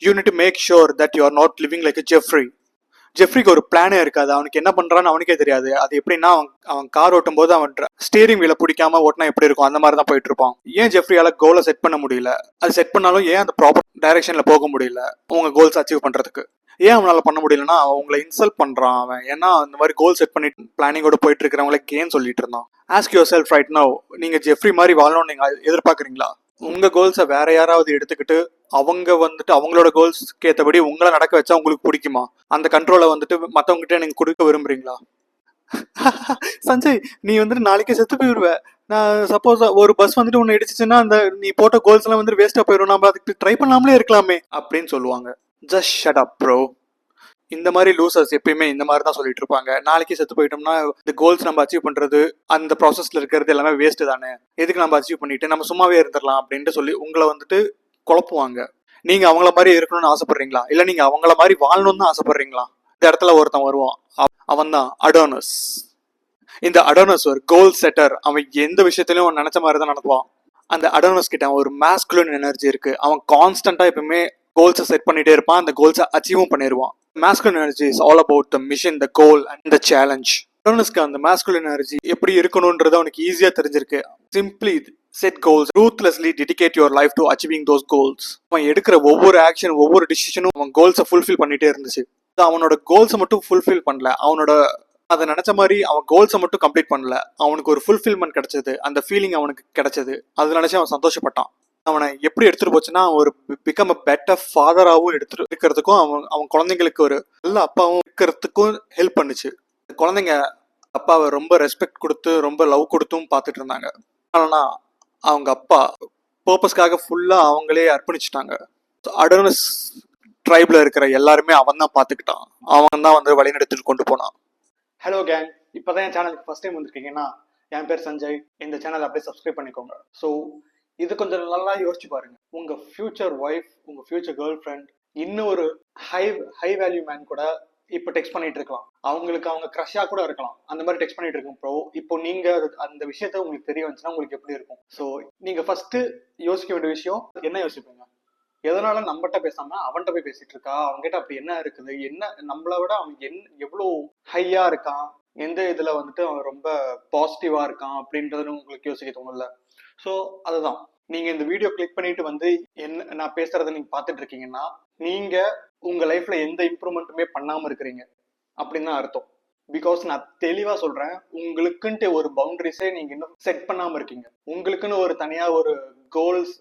You need to make sure that you are not living like Jeffrey. ஜெஃப்ரிக்கு ஒரு பிளானே இருக்காது, அவனுக்கு என்ன பண்றான்னு அவனுக்கே தெரியாது. அது எப்படின்னா அவன் கார் ஓட்டும் போது அவன் ஸ்டீரிங் வீல பிடிக்காம ஓட்டினா எப்படி இருக்கும் அந்த மாதிரி தான் போயிட்டு இருப்பான். ஏன் ஜெஃப்ரியால கோலை செட் பண்ண முடியல? அது செட் பண்ணாலும் ஏன் அந்த ப்ராப்பர் டைரக்ஷன்ல போக முடியல உங்க கோல்ஸ் அச்சீவ் பண்றதுக்கு? ஏன் அவனால பண்ண முடியலன்னா அவங்களை இன்சல்ட் பண்றான் அவன். ஏன்னா அந்த மாதிரி கோல் செட் பண்ணி பிளானிங்கோட போயிட்டு இருக்கிறவங்களை கேன் சொல்லிட்டு இருந்தான். Ask your self right now, நீங்க ஜெஃப்ரி மாதிரி வாழணும்னு நீங்க எதிர்பார்க்குறீங்களா? உங்க கோல்ஸை வேற யாராவது எடுத்துக்கிட்டு அவங்க வந்துட்டு அவங்களோட கோல்ஸ்க்கு ஏற்றபடி உங்களை நடக்க வச்சா உங்களுக்கு பிடிக்குமா? அந்த கண்ட்ரோலை வந்துட்டு மற்றவங்ககிட்ட நீங்க கொடுக்க விரும்புறீங்களா? சஞ்சய், நீ வந்துட்டு நாளைக்கே செத்து போயிடுவ. நான் சப்போஸ் ஒரு பஸ் வந்துட்டு உன்னை இடிச்சிச்சுன்னா அந்த நீ போட்ட கோல்ஸ் எல்லாம் வந்துட்டு வேஸ்டா போயிடும், நம்ம அதுக்கு ட்ரை பண்ணாமலே இருக்கலாமே அப்படின்னு சொல்லுவாங்க. Just shut up bro. இந்த மாதிரி லூசர்ஸ் எப்பயுமே இந்த மாதிரி தான் சொல்லிட்டு இருப்பாங்க. நாளைக்கு செத்து போயிட்டோம்னா இந்த கோல்ஸ் நம்ம அச்சீவ் பண்றது அந்த ப்ராசஸ்ல இருக்கிறது எல்லாமே வேஸ்ட் தானே, எதுக்கு நம்ம அச்சீவ் பண்ணிட்டு நம்ம சும்மாவே இருந்துடலாம் அப்படின்ட்டு சொல்லி உங்களை வந்துட்டு குழப்புவாங்க. நீங்க அவங்கள மாதிரி இருக்கணும்னு ஆசைப்படுறீங்களா, இல்ல நீங்க அவங்கள மாதிரி வாழணும்னு ஆசைப்படுறீங்களா? இந்த இடத்துல ஒருத்தன் வருவான், அவன் தான் அடோனஸ். இந்த அடோனஸ் ஒரு கோல் செட்டர். அவன் எந்த விஷயத்திலையும் அவன் நினைச்ச மாதிரி தான் நடத்துவான். அந்த அடோனஸ் கிட்ட ஒரு மாஸ்குலின் எனர்ஜி இருக்கு. அவன் கான்ஸ்டன்டா எப்பவுமே கோல்ஸை செட் பண்ணிட்டே இருப்பான், அந்த கோல்ஸை அச்சீவும் பண்ணிடுவான். masculine energy is all about the mission, the goal and the challenge. அடோனஸ்க்கு அந்த masculine energy எப்படி இருக்கணும்ன்றது அவனுக்கு ஈஸியா தெரிஞ்சிருக்கு. Simply set goals, ruthlessly dedicate your life to achieving those goals. அவன் எடுக்கிற ஒவ்வொரு ஆக்ஷன் ஒவ்வொரு டிசிஷனும் அவன் கோல்ஸை ஃபுல்ஃபில் பண்ணிட்டே இருந்துச்சு. அவனோட கோல்ஸை மட்டும் ஃபுல்ஃபில் பண்ணல, அவனோட அதை நினைச்ச மாதிரி அவன் கோல்ஸை மட்டும் கம்ப்ளீட் பண்ணல, அவனுக்கு ஒரு ஃபுல்ஃபில்மெண்ட் கிடைச்சது, அந்த ஃபீலிங் அவனுக்கு கிடைச்சது. அது நினைச்சு அவன் சந்தோஷப்பட்டான். அவனை எப்படி எடுத்துட்டு போச்சுன்னா ஒரு பிகம் அ பெட்டர் ஃபாதராகவும் எடுத்துட்டு இருக்கிறதுக்கும் அவன் குழந்தைங்களுக்கு ஒரு நல்ல அப்பாவும் இருக்கிறதுக்கும் ஹெல்ப் பண்ணுச்சு. குழந்தைங்க அப்பாவை ரொம்ப ரெஸ்பெக்ட் கொடுத்து ரொம்ப லவ் கொடுத்தும் பார்த்துட்டு இருந்தாங்க. ஆனா அவங்க அப்பா பர்பஸ்க்காக ஃபுல்லா அவங்களே அர்ப்பணிச்சுட்டாங்க. அடோனஸ் ட்ரைப்ல இருக்கிற எல்லாருமே அவன் தான் பார்த்துக்கிட்டான், அவன் தான் வந்து வழிநடத்திட்டு கொண்டு போனான். ஹலோ கேங், இப்போதான் என் சேனலுக்கு ஃபர்ஸ்ட் டைம் வந்திருக்கீங்கன்னா என் பேர் சஞ்சய். இந்த சேனல் அப்படியே சப்ஸ்கிரைப் பண்ணிக்கோங்க. ஸோ இது கொஞ்சம் நல்லா யோசிச்சு பாருங்க. உங்க ஃபியூச்சர் ஒய்ஃப், உங்க ஃபியூச்சர் கேர்ள் ஃப்ரெண்ட் இன்னும் ஒரு ஹை வேல்யூ மேன் கூட இப்போ டெக்ஸ்ட் பண்ணிட்டு இருக்கலாம். அவங்களுக்கு அவங்க க்ரஷா கூட இருக்கலாம், அந்த மாதிரி டெக்ஸ்ட் பண்ணிட்டு இருக்கும். ப்ரோ இப்போ நீங்க அந்த விஷயத்த உங்களுக்கு தெரிய வந்துச்சுன்னா உங்களுக்கு எப்படி இருக்கும்? ஸோ நீங்க ஃபர்ஸ்ட் யோசிக்க வேண்டிய விஷயம் என்ன யோசிப்பீங்க? எதனால நம்மகிட்ட பேசாம அவன்கிட்ட போய் பேசிட்டு இருக்கா, அவங்ககிட்ட அப்படி என்ன இருக்குது, என்ன நம்மளை விட அவன் எவ்வளவு ஹையா இருக்கான், எந்த இதுல வந்துட்டு அவன் ரொம்ப பாசிட்டிவா இருக்கான் அப்படின்றது உங்களுக்கு யோசிக்க தோணும்ல. ஸோ அதுதான் நீங்க இந்த வீடியோ கிளிக் பண்ணிட்டு வந்து என்ன நான் பேசுறதை நீங்க பார்த்துட்டு இருக்கீங்கன்னா நீங்க உங்க லைஃப்ல எந்த இம்ப்ரூவ்மெண்ட்டுமே பண்ணாம இருக்கிறீங்க அப்படின்னு தான் அர்த்தம். பிகாஸ் நான் தெளிவா சொல்றேன், உங்களுக்குன்ட்டு ஒரு பவுண்டரிஸே நீங்க இன்னும் செட் பண்ணாம இருக்கீங்க. உங்களுக்குன்னு ஒரு தனியா ஒரு கோல்ஸ்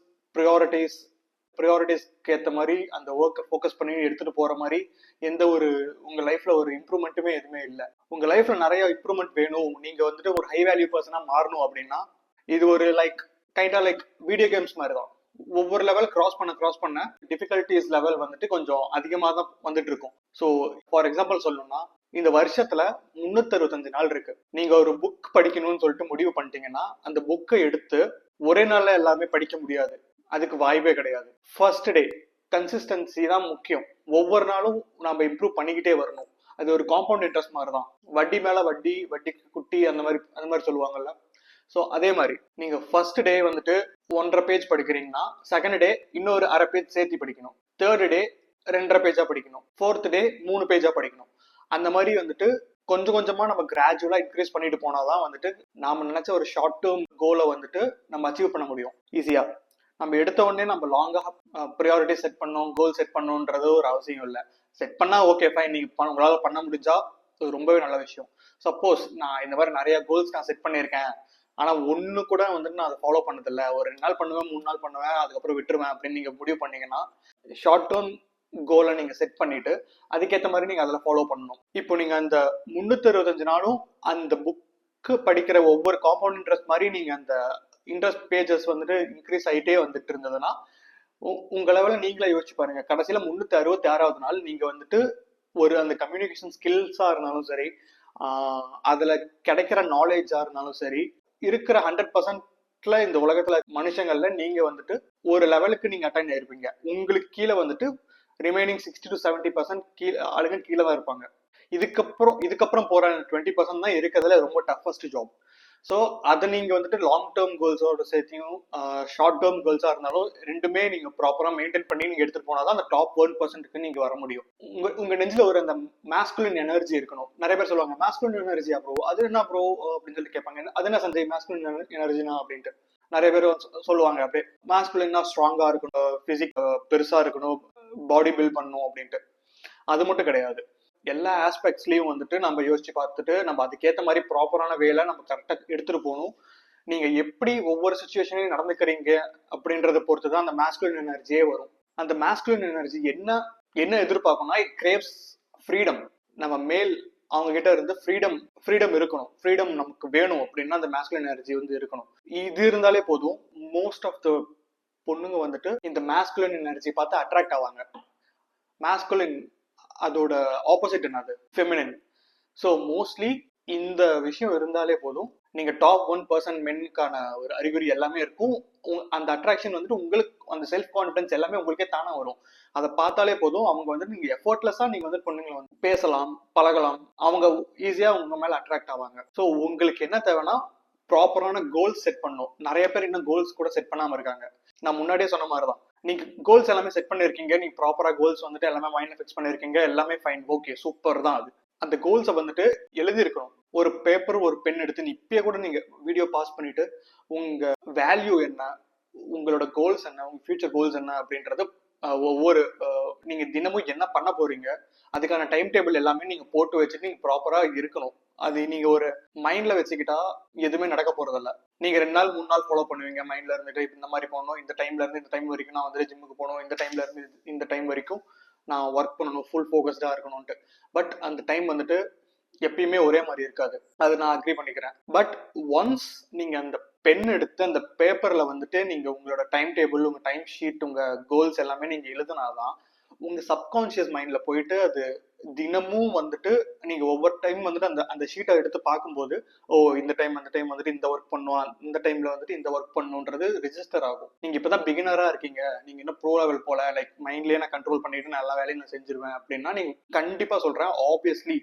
ப்ரியாரிட்டிஸ்க்கு ஏற்ற மாதிரி அந்த ஒர்க்கை ஃபோக்கஸ் பண்ணி எடுத்துட்டு போற மாதிரி எந்த ஒரு உங்க லைஃப்ல ஒரு இம்ப்ரூவ்மெண்ட்டுமே எதுவுமே இல்லை. உங்க லைஃப்ல நிறைய இம்ப்ரூவ்மெண்ட் வேணும், நீங்க வந்துட்டு ஒரு ஹை வேல்யூ பர்சனா மாறணும் அப்படின்னா இது ஒரு கைண்டா வீடியோ கேம்ஸ் மாதிரி தான். ஒவ்வொரு லெவல் கிராஸ் பண்ண டிஃபிகல்டிஸ் லெவல் வந்துட்டு கொஞ்சம் அதிகமாக தான் வந்துட்டு இருக்கும். ஸோ ஃபார் எக்ஸாம்பிள் சொல்லணும்னா இந்த வருஷத்துல 365 நாள் இருக்கு. நீங்க ஒரு புக் படிக்கணும்னு சொல்லிட்டு முடிவு பண்ணிட்டீங்கன்னா அந்த புக்கை எடுத்து ஒரே நாள்ல எல்லாமே படிக்க முடியாது, அதுக்கு வாய்ப்பே கிடையாது. ஃபர்ஸ்ட் டே கன்சிஸ்டன்சி தான் முக்கியம். ஒவ்வொரு நாளும் நம்ம இம்ப்ரூவ் பண்ணிக்கிட்டே வரணும். அது ஒரு காம்பவுண்ட் இன்ட்ரெஸ்ட் மாதிரி தான். வட்டி மேல வட்டி, வட்டிக்கு குட்டி, அந்த மாதிரி சொல்லுவாங்கல்ல. ஸோ அதே மாதிரி நீங்க ஃபர்ஸ்ட் டே வந்துட்டு 1.5 பேஜ் படிக்கிறீங்கன்னா செகண்ட் டே இன்னொரு 1/2 பேஜ் சேர்த்து படிக்கணும், தேர்ட் டே 2.5 பேஜா படிக்கணும், ஃபோர்த் டே 3 பேஜா படிக்கணும். அந்த மாதிரி வந்துட்டு கொஞ்சம் கொஞ்சமா நம்ம கிராஜுவலா இன்க்ரீஸ் பண்ணிட்டு போனாதான் வந்துட்டு நாம நினைச்ச ஒரு ஷார்ட் டேர்ம் கோலை வந்துட்டு நம்ம அச்சீவ் பண்ண முடியும் ஈஸியா. நம்ம எடுத்த உடனே நம்ம லாங்கா ப்ரியாரிட்டி செட் பண்ணோம், கோல் செட் பண்ணணுன்றது ஒரு அவசியம் இல்லை. செட் பண்ணா ஓகே ஃபைன், நீங்க உங்களால பண்ண முடிஞ்சா அது ரொம்பவே நல்ல விஷயம். சப்போஸ் நான் இந்த மாதிரி நிறைய கோல்ஸ் நான் செட் பண்ணியிருக்கேன், ஆனா ஒண்ணு கூட வந்துட்டு நான் அதை ஃபாலோ பண்ணதில்ல, ஒரு 2 நாள் பண்ணுவேன், 3 நாள் பண்ணுவேன், அதுக்கப்புறம் விட்டுருவேன் அப்படின்னு நீங்க முடிவு பண்ணீங்கன்னா ஷார்ட் டேர்ம் கோலை நீங்க செட் பண்ணிட்டு அதுக்கேற்ற மாதிரி நீங்க அதில் ஃபாலோ பண்ணணும். இப்போ நீங்க அந்த 365 நாளும் அந்த புக்கு படிக்கிற ஒவ்வொரு காம்பவுண்ட் இன்ட்ரெஸ்ட் மாதிரி நீங்க அந்த இன்ட்ரெஸ்ட் பேஜஸ் வந்துட்டு இன்க்ரீஸ் ஆகிட்டே வந்துட்டு இருந்ததுன்னா உங்க லெவலில் நீங்களே யோசிச்சு பாருங்க. கடைசியில 366வது நாள் நீங்க வந்துட்டு ஒரு அந்த கம்யூனிகேஷன் ஸ்கில்ஸா இருந்தாலும் சரி, அதுல கிடைக்கிற நாலேஜா இருந்தாலும் சரி, இருக்கிற 100%ல இந்த உலகத்துல மனுஷங்கள்ல நீங்க வந்துட்டு ஒரு லெவலுக்கு நீங்க அட்டைன் ஆயிருப்பீங்க. உங்களுக்கு கீழே வந்துட்டு ரிமைனிங் 60 to 70% ஆளுங்க கீழே தான் இருப்பாங்க. இதுக்கப்புறம் போற 20% தான் இருக்கிறதுல ரொம்ப டஃபஸ்ட் ஜாப். ஸோ அதை நீங்க வந்துட்டு லாங் டேர்ம் கோல்ஸோட சேர்த்தியும் ஷார்ட் டேர்ம் கோல்ஸா இருந்தாலும் ரெண்டுமே நீங்க ப்ராப்பரா மெயின்டைன் பண்ணி நீங்க எடுத்துட்டு போனாதான் அந்த டாப் 1%க்கு நீங்க வர முடியும். உங்க நெஞ்சில ஒரு அந்த மாஸ்குலின் எனர்ஜி இருக்கணும். நிறைய பேர் சொல்லுவாங்க மாஸ்குலின் எனர்ஜியா ப்ரோ, அது என்ன ப்ரோ அப்படின்னு சொல்லி கேட்பாங்க. அது என்ன சஞ்சய் மாஸ்குலின் எனர்ஜினா அப்படின்ட்டு நிறைய பேர் சொல்லுவாங்க. அப்படியே மாஸ்குலின்னா ஸ்ட்ராங்கா இருக்கணும், பிசிக் பெருசா இருக்கணும், பாடி பில்ட் பண்ணணும் அப்படின்ட்டு. அது மட்டும் கிடையாது. எல்லா ஆஸ்பெக்ட்ஸ்லயும் வந்துட்டு நம்ம யோசிச்சு பார்த்துட்டு நம்ம அதுக்கேற்ற மாதிரி ப்ராப்பரான வேலை நம்ம கரெக்டா எடுத்துட்டு போகணும். நீங்க எப்படி ஒவ்வொரு சுச்சுவேஷனையும் நடந்துக்கிறீங்க அப்படின்றத பொறுத்து தான் அந்த மாஸ்குலின் எனர்ஜியே வரும். அந்த மாஸ்குலின் எனர்ஜி என்ன என்ன எதிர்பார்க்கணும்னா இட் கிரேவ்ஸ் ஃப்ரீடம். நம்ம மேல் அவங்க கிட்ட இருந்து ஃப்ரீடம் இருக்கணும், ஃப்ரீடம் நமக்கு வேணும் அப்படின்னா அந்த மாஸ்குலின் எனர்ஜி வந்து இருக்கணும். இது இருந்தாலே போதும். மோஸ்ட் ஆஃப் த பொண்ணுங்க வந்துட்டு இந்த மாஸ்குலின் எனர்ஜி பார்த்து அட்ராக்ட் ஆவாங்க. மாஸ்குலின் அதோட ஆப்போசிட் என்னது ஃபெமினின். ஸோ மோஸ்ட்லி இந்த விஷயம் இருந்தாலே போதும், நீங்க டாப் 1% மென்னுக்கான ஒரு அறிகுறி எல்லாமே இருக்கும். அந்த அட்ராக்ஷன் வந்துட்டு உங்களுக்கு அந்த செல்ஃப் கான்ஃபிடன்ஸ் எல்லாமே உங்களுக்கே தானே வரும். அதை பார்த்தாலே போதும் அவங்க வந்துட்டு நீங்க எஃபர்ட்லெஸ்ஸா நீங்க வந்து பொண்ணுங்களை வந்து பேசலாம், பழகலாம், அவங்க ஈஸியா உங்க மேல அட்ராக்ட் ஆவாங்க. ஸோ உங்களுக்கு என்ன தேவைன்னா ப்ராப்பரான கோல்ஸ் செட் பண்ணணும். நிறைய பேர் இன்னும் கோல்ஸ் கூட செட் பண்ணாம இருக்காங்க. நான் முன்னாடியே சொன்ன மாதிரிதான், நீங்க கோல்ஸ் எல்லாமே செட் பண்ணிருக்கீங்க, நீங்க ப்ராப்பரா கோல்ஸ் வந்துட்டு எல்லாமே மைண்ட்ல ஃபிக்ஸ் பண்ணிருக்கீங்க, எல்லாமே ஃபைன், ஓகே, சூப்பர் தான். அது அந்த கோல்ஸை வந்துட்டு எழுதி இருக்கணும். ஒரு பேப்பர் ஒரு பென் எடுத்து இப்பயே கூட நீங்க வீடியோ பாஸ் பண்ணிட்டு உங்க வேல்யூ என்ன, உங்களோட கோல்ஸ் என்ன, உங்க ஃபியூச்சர் கோல்ஸ் என்ன அப்படின்றது ஒவ்வொரு நீங்க தினமும் என்ன பண்ண போறீங்க அதுக்கான டைம் டேபிள் எல்லாமே நீங்க போட்டு வச்சுட்டு நீங்க ப்ராப்பரா இருக்கணும். அது நீங்க ஒரு மைண்ட்ல வச்சுக்கிட்டா எதுவுமே நடக்க போறதில்ல. நீங்க 2 நாள் 3 நாள் ஃபாலோ பண்ணுவீங்க மைண்ட்ல இருந்துட்டு இந்த மாதிரி போகணும், இந்த டைம்ல இருந்து இந்த டைம் வரைக்கும் நான் வந்து ஜிம்முக்கு போகணும், இந்த டைம்ல இருந்து இந்த டைம் வரைக்கும் நான் ஒர்க் பண்ணணும், ஃபுல் ஃபோக்கஸ்டா இருக்கணும்ட்டு. பட் அந்த டைம் வந்துட்டு எப்பயுமே ஒரே மாதிரி இருக்காது, அது நான் அக்ரி பண்ணிக்கிறேன். பட் ஒன்ஸ் நீங்க அந்த பென் எடுத்து அந்த பேப்பர்ல வந்துட்டு நீங்க உங்களோட டைம் டேபிள், உங்க டைம் ஷீட், உங்க கோல்ஸ் எல்லாமே நீங்க எழுதுனாதான் உங்க சப்கான்சியஸ் மைண்ட்ல போயிட்டு அது தினமும் வந்துட்டு நீங்க ஒவ்வொரு டைம் வந்துட்டு அந்த அந்த ஷீட்டை எடுத்து பார்க்கும்போது ஓ இந்த டைம் அந்த டைம் வந்துட்டு இந்த ஒர்க் பண்ணுவான், இந்த டைம்ல வந்துட்டு இந்த ஒர்க் பண்ணுன்றது ரிஜிஸ்டர் ஆகும். நீங்க இப்பதான் பிகினரா இருக்கீங்க, நீங்க இன்னும் ப்ரோ லெவல் போல, லைக் மைண்ட்லயே நான் கண்ட்ரோல் பண்ணிட்டு நான் எல்லா வேலையும் நான் செஞ்சிருவேன் அப்படின்னா நீங்க கண்டிப்பா சொல்றேன் ஆப்வியஸ்லி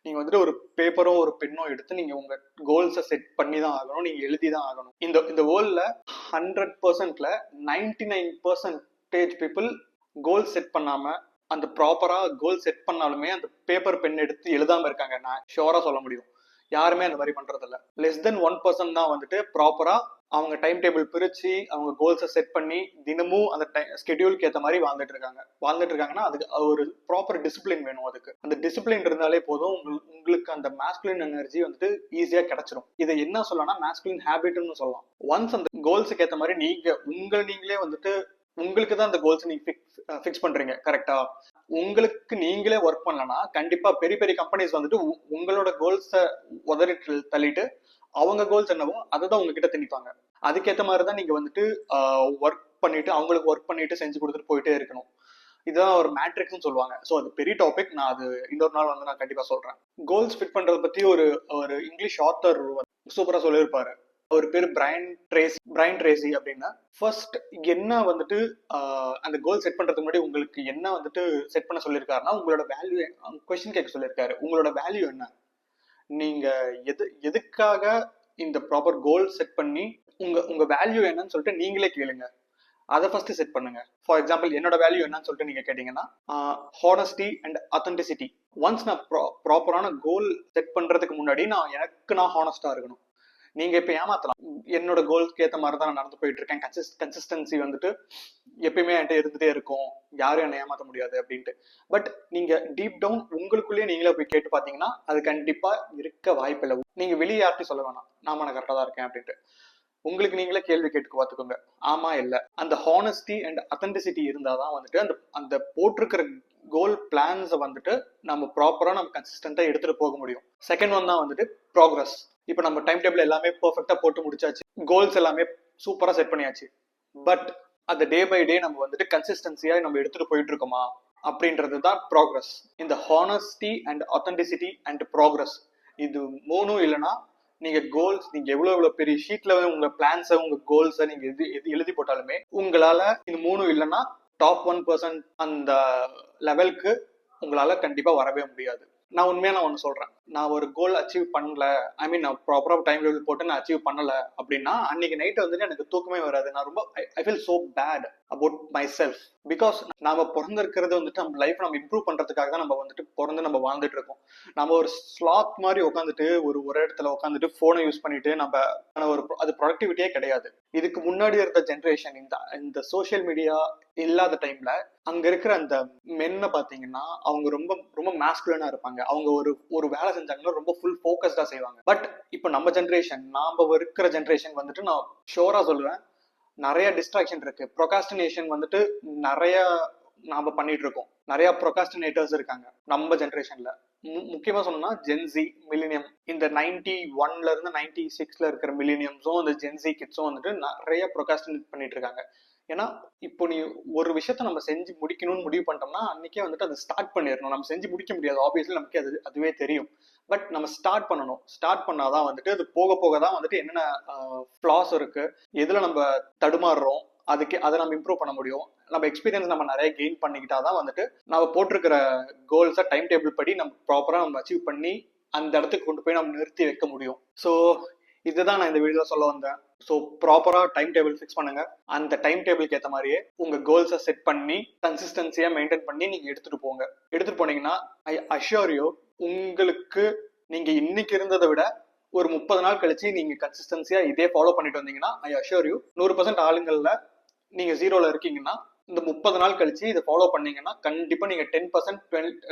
நீங்க வந்துட்டு ஒரு பேப்பரோ ஒரு பெண்ணோ எடுத்து நீங்க உங்க கோல்ஸை செட் பண்ணி தான் ஆகணும், நீங்க எழுதி தான் ஆகணும். இந்த வேர்ல்ட்ல 100%ல 99% பீப்புள் கோல் செட் பண்ணாம, அந்த ப்ராப்பரா கோல் செட் பண்ணாலுமே அந்த பேப்பர் பென் எடுத்து எழுதாம இருக்காங்க. நான் ஷோரா சொல்ல முடியும், யாருமே அந்த மாதிரி பண்றது இல்ல. லெஸ் தென் 1% தான் வந்துட்டு ப்ராப்பரா அவங்க டைம் டேபிள் பிரிச்சு அவங்க கோல்ஸை செட் பண்ணி தினமும் அந்த ஸ்கெடியூலுக்கு ஏற்ற மாதிரி வாழ்ந்துட்டு இருக்காங்கன்னா அதுக்கு ஒரு ப்ராப்பர் டிசிப்ளின் வேணும். அதுக்கு அந்த டிசிப்ளின் இருந்தாலே போதும், உங்களுக்கு அந்த மாஸ்குலின் எனர்ஜி வந்துட்டு ஈஸியா கிடைச்சிடும். இதை என்ன சொல்லலாம், மாஸ்குலின் ஹேபிட்னு சொல்லலாம். ஒன்ஸ் அந்த கோல்ஸுக்கு ஏற்ற மாதிரி நீங்களே வந்துட்டு உங்களுக்கு தான் அந்த கோல்ஸ் நீங்க ஃபிக்ஸ் பண்றீங்க கரெக்டா, உங்களுக்கு நீங்களே ஒர்க் பண்ணலன்னா கண்டிப்பா பெரிய பெரிய கம்பெனிஸ் வந்துட்டு உங்களோட கோல்ஸை உதறிட்டு தள்ளிட்டு அவங்க கோல்ஸ் என்னவோ அதை தான் உங்ககிட்ட திணிப்பாங்க. அதுக்கேற்ற மாதிரி தான் நீங்க வந்துட்டு ஒர்க் பண்ணிட்டு அவங்களுக்கு ஒர்க் பண்ணிட்டு செஞ்சு கொடுத்துட்டு போயிட்டே இருக்கணும். இதுதான் ஒரு மேட்ரிக்ஸ்னு சொல்லுவாங்க. ஸோ அது பெரிய டாபிக், நான் அது இன்னொரு நாள் வந்து நான் கண்டிப்பா சொல்றேன். கோல்ஸ் ஃபிட் பண்றதை பத்தி ஒரு இங்கிலீஷ் ஆத்தர் சூப்பரா சொல்லியிருப்பாரு. அவர் பேர் பிரைன் ட்ரேசி அப்படின்னா. ஃபர்ஸ்ட் என்ன வந்துட்டு அந்த கோல் செட் பண்றதுக்கு முன்னாடி உங்களுக்கு என்ன வந்துட்டு செட் பண்ண சொல்லியிருக்காருன்னா உங்களோட வேல்யூ கொஸ்டின் கேட்க சொல்லியிருக்காரு. உங்களோட வேல்யூ என்ன, நீங்க எதுக்காக இந்த ப்ராப்பர் கோல் செட் பண்ணி உங்க வேல்யூ என்னன்னு சொல்லிட்டு நீங்களே கேளுங்க. அதை ஃபர்ஸ்ட் செட் பண்ணுங்க. ஃபார் எக்ஸாம்பிள் என்னோட வேல்யூ என்னன்னு சொல்லிட்டு நீங்க கேட்டீங்கன்னா ஹானஸ்டி அண்ட் அத்தென்டிசிட்டி. ஒன்ஸ் நான் ப்ராப்பரான கோல் செட் பண்றதுக்கு முன்னாடி நான் ஹானஸ்டா இருக்கணும். நீங்க இப்ப ஏமாத்தலாம், என்னோட கோல்ஸ்க்கு ஏற்ற மாதிரி தான் நான் நடந்து போயிட்டு இருக்கேன், கன்சிஸ்டன்சி வந்துட்டு எப்பயுமே என்கிட்ட இருந்துட்டே இருக்கும், யாரும் என்னை ஏமாத்த முடியாது அப்படின்ட்டு. பட் நீங்க டீப் டவுன் உங்களுக்குள்ளேயே நீங்களே போய் கேட்டு பாத்தீங்கன்னா அது கண்டிப்பா இருக்க வாய்ப்பில்லை. நீங்க வெளியே யார்ட்டையும் சொல்ல வேணாம் நான் கரெக்டா தான் இருக்கேன் அப்படின்ட்டு. உங்களுக்கு நீங்களே கேள்வி கேட்டு பார்த்துக்கோங்க, ஆமா இல்ல. அந்த ஹானஸ்டி அண்ட் அத்தென்டிசிட்டி இருந்தாதான் வந்துட்டு அந்த போட்டிருக்கிற கோல் பிளான்ஸை வந்துட்டு நம்ம ப்ராப்பரா நம்ம கன்சிஸ்டன்டா எடுத்துட்டு போக முடியும். செகண்ட் ஒன் தான் வந்துட்டு ப்ராக்ரஸ். இப்ப நம்ம டைம் டேபிள் எல்லாமே பெர்ஃபெக்ட்டா போட்டு முடிச்சாச்சு, கோல்ஸ் எல்லாமே சூப்பரா செட் பண்ணியாச்சு. பட் அந்த டே பை டே நம்ம வந்துட்டு கன்சிஸ்டன்சியா நம்ம எடுத்துட்டு போயிட்டு இருக்கோமா அப்படின்றது தான் ப்ராக்ரஸ். இந்த honesty and authenticity and progress இது மூணும் இல்லைன்னா நீங்க கோல்ஸ் நீங்க எவ்வளவு பெரிய ஷீட்ல உங்க பிளான்ஸை உங்க கோல்ஸை நீங்க எழுதி போட்டாலுமே உங்களால இது மூணும் இல்லைன்னா டாப் 1% அந்த லெவலுக்கு உங்களால கண்டிப்பா வரவே முடியாது. நான் ஒண்ணு சொல்றேன், நான் ஒரு கோல் அச்சீவ் பண்ணல, ஐ மீன் நான் ப்ராப்பரா டைம் டேபிள் போட்டு நான் அச்சீவ் பண்ணல அப்படின்னா அன்னைக்கு நைட் வந்துட்டு எனக்கு தூக்கமே வராது. நான் ரொம்ப I feel so bad about my self. Because நாம பிறந்திருக்கிறது வந்துட்டு நம்ம லைஃப் நம்ம இம்ப்ரூவ் பண்றதுக்காக தான் நம்ம வந்துட்டு பிறந்து நம்ம வாழ்ந்துட்டு இருக்கோம். நம்ம ஒரு ஸ்லாத் மாதிரி உட்காந்துட்டு ஒரு இடத்துல உட்காந்துட்டு போனை யூஸ் பண்ணிட்டு நம்ம ஒரு அது ப்ரொடக்டிவிட்டியே கிடையாது. இதுக்கு முன்னாடி இருந்த ஜென்ரேஷன் இந்த சோசியல் மீடியா இல்லாத டைம்ல அங்க இருக்கிற அந்த மென்ன பாத்தீங்கன்னா அவங்க ரொம்ப ரொம்ப மாஸ்குலனா இருப்பாங்க. அவங்க ஒரு வேலை செஞ்சாங்கன்னா ரொம்ப ஃபுல் ஃபோக்கஸ்டா செய்வாங்க. பட் இப்போ நம்ம ஜென்ரேஷன், நாம இருக்கிற ஜென்ரேஷன் வந்துட்டு நான் ஷோரா சொல்லுவேன், நிறைய டிஸ்ட்ராக்ஷன் இருக்கு. ப்ரொகாஸ்டினேஷன் வந்துட்டு நிறைய நாம பண்ணிட்டு இருக்கோம். நிறைய ப்ரொகாஸ்டினேட்டர்ஸ் இருக்காங்க நம்ம ஜென்ரேஷன்ல. முக்கியமா சொன்னா ஜென்சி மில்லினியம், இந்த 91ல இருந்து 96ல இருக்கிற மில்லினியம்ஸும் இந்த ஜென்சி கிட்ஸும் வந்துட்டு நிறைய ப்ரொகாஸ்டினேட் பண்ணிட்டு இருக்காங்க. ஏன்னா இப்போ நீ ஒரு விஷயத்த நம்ம செஞ்சு முடிக்கணும்னு முடிவு பண்ணிட்டோம்னா அன்னைக்கே வந்துட்டு அதை ஸ்டார்ட் பண்ணிடணும். நம்ம செஞ்சு முடிக்க முடியாது, ஆப்வியஸ்லி நமக்கு அதுவே தெரியும். பட் நம்ம ஸ்டார்ட் பண்ணணும். ஸ்டார்ட் பண்ணாதான் வந்துட்டு அது போக போக தான் வந்துட்டு என்னென்ன ஃபிளாஸ் இருக்கு, எதுல நம்ம தடுமாறுறோம், அதை நம்ம இம்ப்ரூவ் பண்ண முடியும். நம்ம எக்ஸ்பீரியன்ஸ் நம்ம நிறைய கெயின் பண்ணிக்கிட்டாதான் வந்துட்டு நம்ம போட்டிருக்கிற கோல்ஸை டைம் டேபிள் படி நம்ம ப்ராப்பரா நம்ம அச்சீவ் பண்ணி அந்த இடத்துக்கு கொண்டு போய் நம்ம நிறுத்தி வைக்க முடியும். ஸோ இதுதான் நான் இந்த வீடியோல சொல்ல வந்தேன். ஸோ ப்ராப்பரா டைம் டேபிள் ஃபிக்ஸ் பண்ணுங்க. அந்த டைம் டேபிளுக்கு ஏற்ற மாதிரியே உங்க கோல்ஸை செட் பண்ணி கன்சிஸ்டன்சியா மெயின்டைன் பண்ணி நீங்க எடுத்துட்டு போனீங்கன்னா ஐ அஷ்யூர் யூ, உங்களுக்கு நீங்க இன்னைக்கு இருந்ததை விட ஒரு 30 நாள் கழிச்சு நீங்க கன்சிஸ்டன்சியா இதே ஃபாலோ பண்ணிட்டு வந்தீங்கன்னா ஐ அஷ்யூர் யூ 100% ஆளுங்கள்ல நீங்க 0ல இருக்கீங்கன்னா இந்த 30 நாள் கழிச்சு இதை ஃபாலோ பண்ணீங்கன்னா கண்டிப்பா நீங்க 10%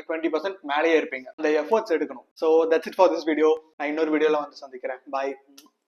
20% மேலேயே இருப்பீங்க. அந்த எஃபர்ட்ஸ் எடுக்கணும். So that's it for this video. நான் இன்னொரு வீடியோல வந்து சந்திக்கிறேன். பாய்.